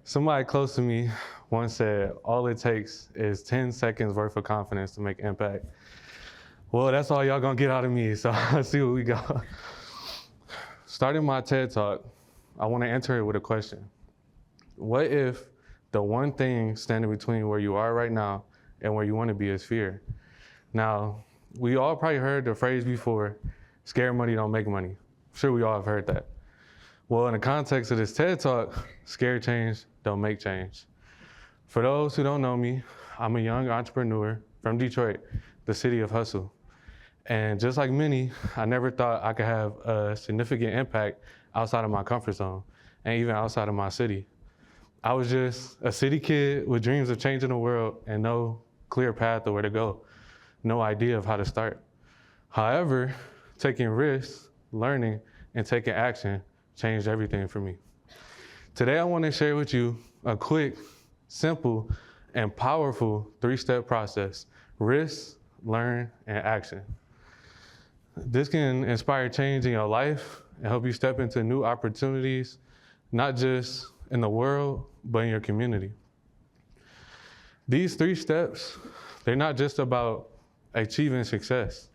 Somebody close to me once said, all it takes is 10 seconds worth of confidence to make impact. Well, that's all y'all gonna get out of me, so let's see what we got. Starting my TED Talk, I wanna enter it with a question. What if the one thing standing between where you are right now and where you wanna be is fear? Now, we all probably heard the phrase before, scared money don't make money. I'm sure we all have heard that. Well, in the context of this TED Talk, scared change don't make change. For those who don't know me, I'm a young entrepreneur from Detroit, the city of hustle. And just like many, I never thought I could have a significant impact outside of my comfort zone and even outside of my city. I was just a city kid with dreams of changing the world and no clear path of where to go, no idea of how to start. However, taking risks, learning, and taking action changed everything for me. Today, I want to share with you a quick, simple, and powerful 3-step process: risk, learn, and action. This can inspire change in your life and help you step into new opportunities, not just in the world, but in your community. These 3 steps, they're not just about achieving success.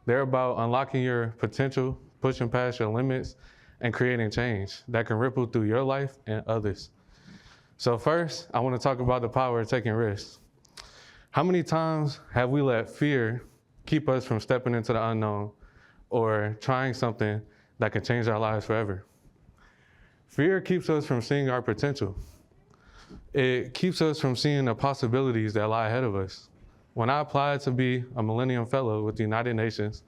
They're about unlocking your potential, pushing past your limits, and creating change that can ripple through your life and others. So first, I want to talk about the power of taking risks. How many times have we let fear keep us from stepping into the unknown or trying something that can change our lives forever? Fear keeps us from seeing our potential. It keeps us from seeing the possibilities that lie ahead of us. When I applied to be a Millennium Fellow with the United Nations,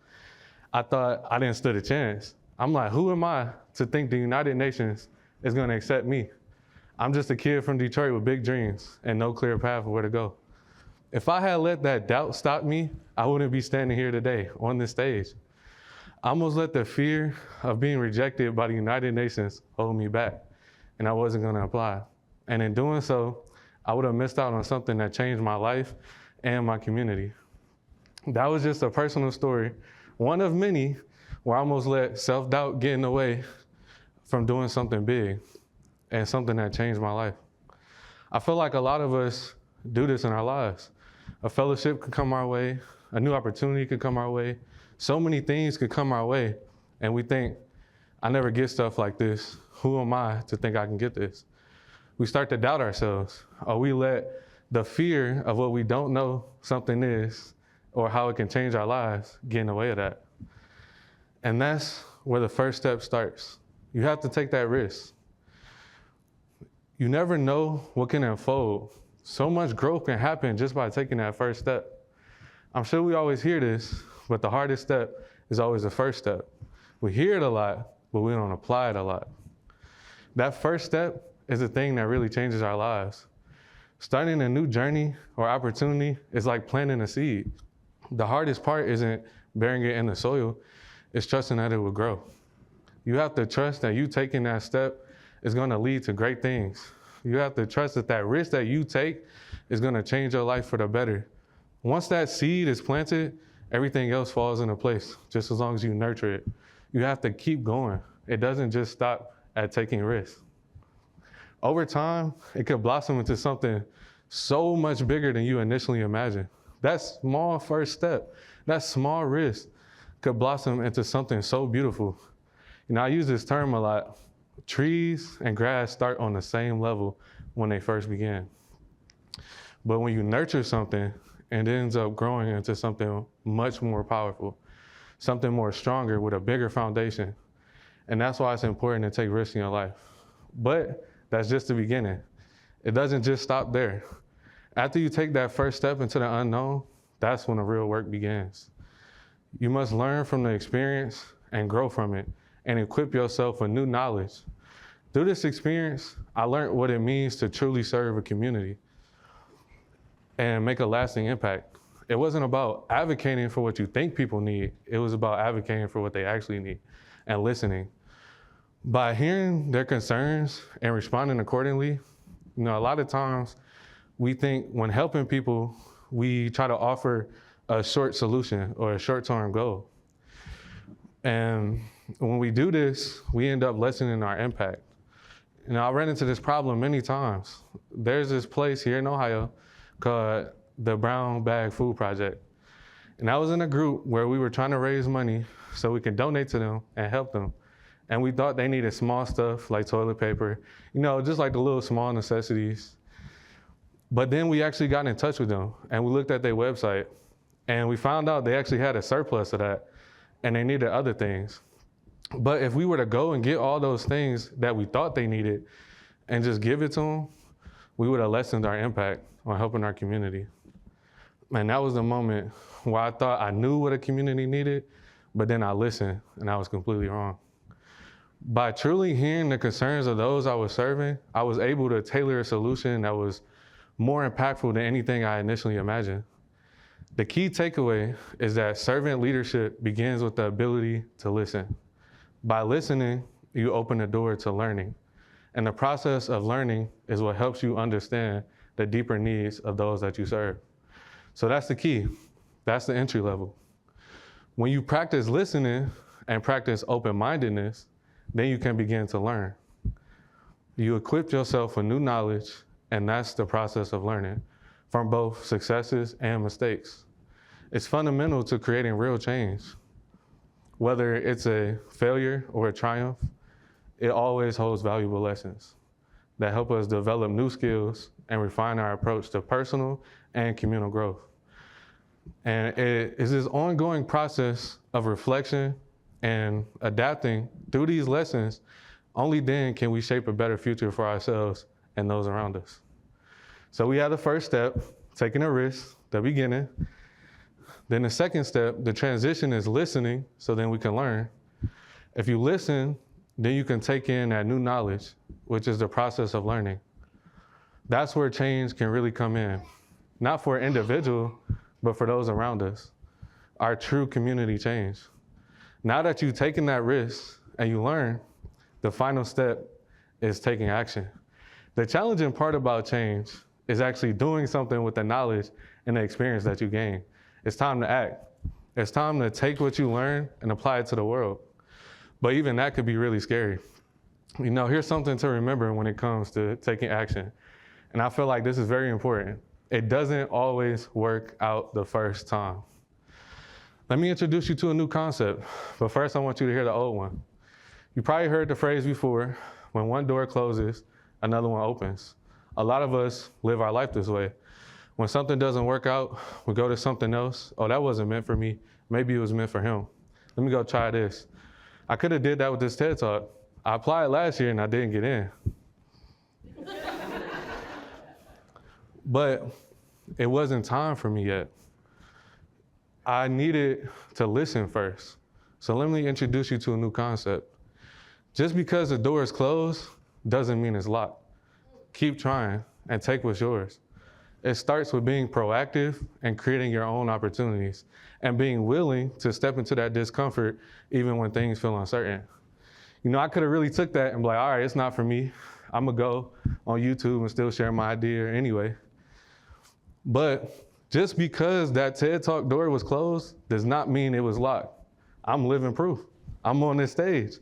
I thought I didn't stand a chance. I'm like, who am I to think the United Nations is gonna accept me? I'm just a kid from Detroit with big dreams and no clear path of where to go. If I had let that doubt stop me, I wouldn't be standing here today on this stage. I almost let the fear of being rejected by the United Nations hold me back, and I wasn't gonna apply. And in doing so, I would have missed out on something that changed my life and my community. That was just a personal story, one of many, where I almost let self-doubt get in the way from doing something big and something that changed my life. I feel like a lot of us do this in our lives. A fellowship could come our way, a new opportunity could come our way, so many things could come our way, and we think, I never get stuff like this. Who am I to think I can get this? We start to doubt ourselves, or we let the fear of what we don't know something is, or how it can change our lives, get in the way of that. And that's where the first step starts. You have to take that risk. You never know what can unfold. So much growth can happen just by taking that first step. I'm sure we always hear this, but the hardest step is always the first step. We hear it a lot, but we don't apply it a lot. That first step is the thing that really changes our lives. Starting a new journey or opportunity is like planting a seed. The hardest part isn't burying it in the soil, it's trusting that it will grow. You have to trust that you taking that step is gonna lead to great things. You have to trust that that risk that you take is gonna change your life for the better. Once that seed is planted, everything else falls into place, just as long as you nurture it. You have to keep going. It doesn't just stop at taking risks. Over time, it could blossom into something so much bigger than you initially imagined. That small first step, that small risk could blossom into something so beautiful. You know, I use this term a lot. Trees and grass start on the same level when they first begin. But when you nurture something, it ends up growing into something much more powerful, something more stronger with a bigger foundation. And that's why it's important to take risks in your life. But that's just the beginning. It doesn't just stop there. After you take that first step into the unknown, that's when the real work begins. You must learn from the experience and grow from it and equip yourself with new knowledge. Through this experience, I learned what it means to truly serve a community and make a lasting impact. It wasn't about advocating for what you think people need. It was about advocating for what they actually need and listening. By hearing their concerns and responding accordingly, you know, a lot of times we think when helping people, we try to offer a short solution or a short-term goal. And when we do this, we end up lessening our impact. I ran into this problem many times. There's this place here in Ohio called the Brown Bag Food Project. And I was in a group where we were trying to raise money so we can donate to them and help them. And we thought they needed small stuff like toilet paper, just like the little small necessities. But then we actually got in touch with them and we looked at their website and we found out they actually had a surplus of that and they needed other things. But if we were to go and get all those things that we thought they needed and just give it to them, we would have lessened our impact on helping our community. And that was the moment where I thought I knew what a community needed, but then I listened and I was completely wrong. By truly hearing the concerns of those I was serving, I was able to tailor a solution that was more impactful than anything I initially imagined. The key takeaway is that servant leadership begins with the ability to listen. By listening, you open the door to learning. And the process of learning is what helps you understand the deeper needs of those that you serve. So that's the key. That's the entry level. When you practice listening and practice open-mindedness, then you can begin to learn. You equip yourself with new knowledge, and that's the process of learning from both successes and mistakes. It's fundamental to creating real change. Whether it's a failure or a triumph, it always holds valuable lessons that help us develop new skills and refine our approach to personal and communal growth. And it is this ongoing process of reflection and adapting through these lessons. Only then can we shape a better future for ourselves and those around us. So we have the first step, taking a risk, the beginning. Then the second step, the transition, is listening, so then we can learn. If you listen, then you can take in that new knowledge, which is the process of learning. That's where change can really come in. Not for an individual, but for those around us. Our true community change. Now that you've taken that risk and you learn, the final step is taking action. The challenging part about change is actually doing something with the knowledge and the experience that you gain. It's time to act. It's time to take what you learn and apply it to the world. But even that could be really scary. Here's something to remember when it comes to taking action. And I feel like this is very important. It doesn't always work out the first time. Let me introduce you to a new concept, but first I want you to hear the old one. You probably heard the phrase before, when one door closes, another one opens. A lot of us live our life this way. When something doesn't work out, we go to something else. Oh, that wasn't meant for me. Maybe it was meant for him. Let me go try this. I could have did that with this TED Talk. I applied last year and I didn't get in. But it wasn't time for me yet. I needed to listen first. So let me introduce you to a new concept. Just because the door is closed doesn't mean it's locked. Keep trying and take what's yours. It starts with being proactive and creating your own opportunities and being willing to step into that discomfort even when things feel uncertain. I could have really took that and be like, all right, it's not for me. I'm gonna go on YouTube and still share my idea anyway. But just because that TED Talk door was closed does not mean it was locked. I'm living proof. I'm on this stage.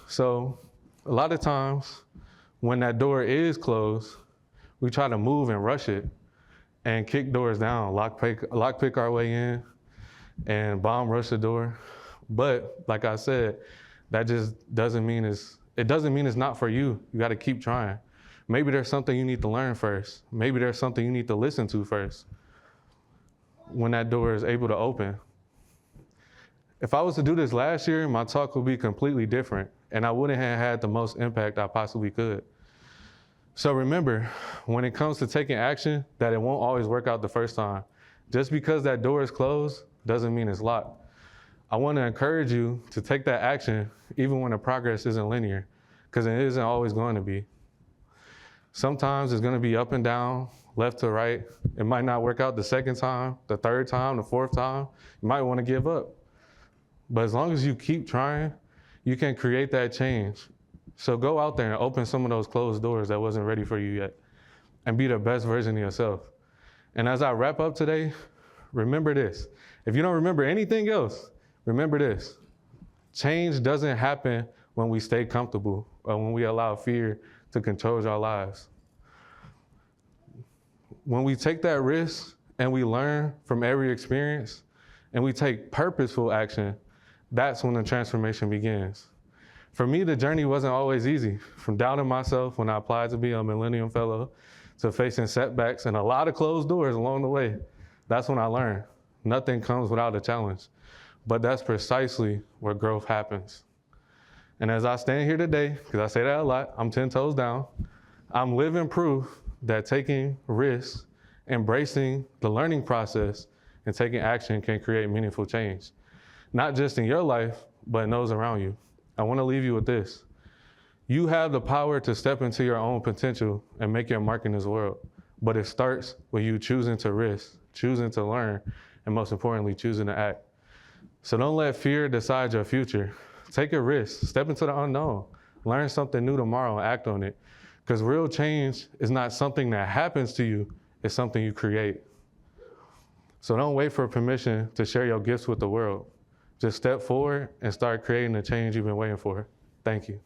So a lot of times when that door is closed, we try to move and rush it and kick doors down, lockpick our way in and bomb rush the door. But like I said, that just doesn't mean it's not for you. You got to keep trying. Maybe there's something you need to learn first. Maybe there's something you need to listen to first when that door is able to open. If I was to do this last year, my talk would be completely different and I wouldn't have had the most impact I possibly could. So remember, when it comes to taking action, that it won't always work out the first time. Just because that door is closed doesn't mean it's locked. I want to encourage you to take that action even when the progress isn't linear, because it isn't always going to be. Sometimes it's going to be up and down, left to right. It might not work out the second time, the third time, the fourth time. You might want to give up. But as long as you keep trying, you can create that change. So go out there and open some of those closed doors that wasn't ready for you yet and be the best version of yourself. And as I wrap up today, remember this. If you don't remember anything else, remember this. Change doesn't happen when we stay comfortable. when we allow fear to control our lives. When we take that risk and we learn from every experience and we take purposeful action, that's when the transformation begins. For me, the journey wasn't always easy. From doubting myself when I applied to be a Millennium Fellow to facing setbacks and a lot of closed doors along the way, that's when I learned nothing comes without a challenge. But that's precisely where growth happens. And as I stand here today, because I say that a lot, I'm 10 toes down, I'm living proof that taking risks, embracing the learning process, and taking action can create meaningful change. Not just in your life, but in those around you. I want to leave you with this. You have the power to step into your own potential and make your mark in this world. But it starts with you choosing to risk, choosing to learn, and most importantly, choosing to act. So don't let fear decide your future. Take a risk, step into the unknown, learn something new tomorrow and act on it. Because real change is not something that happens to you, it's something you create. So don't wait for permission to share your gifts with the world. Just step forward and start creating the change you've been waiting for. Thank you.